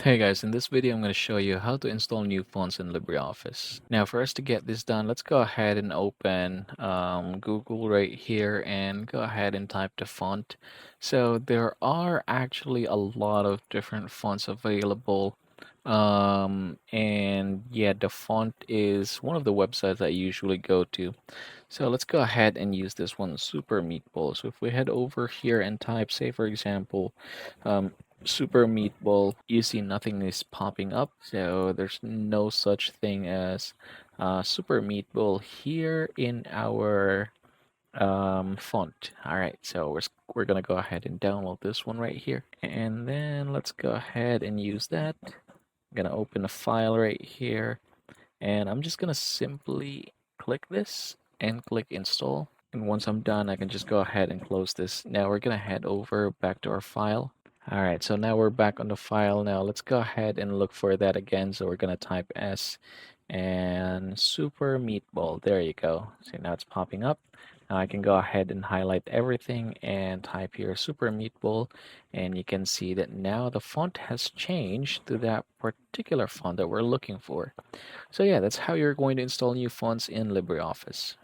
Hey guys, in this video I'm going to show you how to install new fonts in LibreOffice. Now for us to get this done, let's go ahead and open Google right here and go ahead and type the font. So there are actually a lot of different fonts available. And yeah, the font is one of the websites I usually go to. So let's go ahead and use this one, Super Meatball. So if we head over here and type, say for example, um, Super Meatball, you see nothing is popping up. So there's no such thing as Super Meatball here in our font. All right, so we're gonna go ahead and download this one right here, and then let's go ahead and use that. I'm gonna open a file right here, and I'm just gonna simply click this and click install. And once I'm done, I can just go ahead and close this. Now we're gonna head over back to our file. All right, so now we're back on the file. Now let's go ahead and look for that again. So we're gonna type S and Super Meatball. There you go. See, now it's popping up. Now I can go ahead and highlight everything and type here Super Meatball, and you can see that now the font has changed to that particular font that we're looking for. So yeah, that's how you're going to install new fonts in LibreOffice.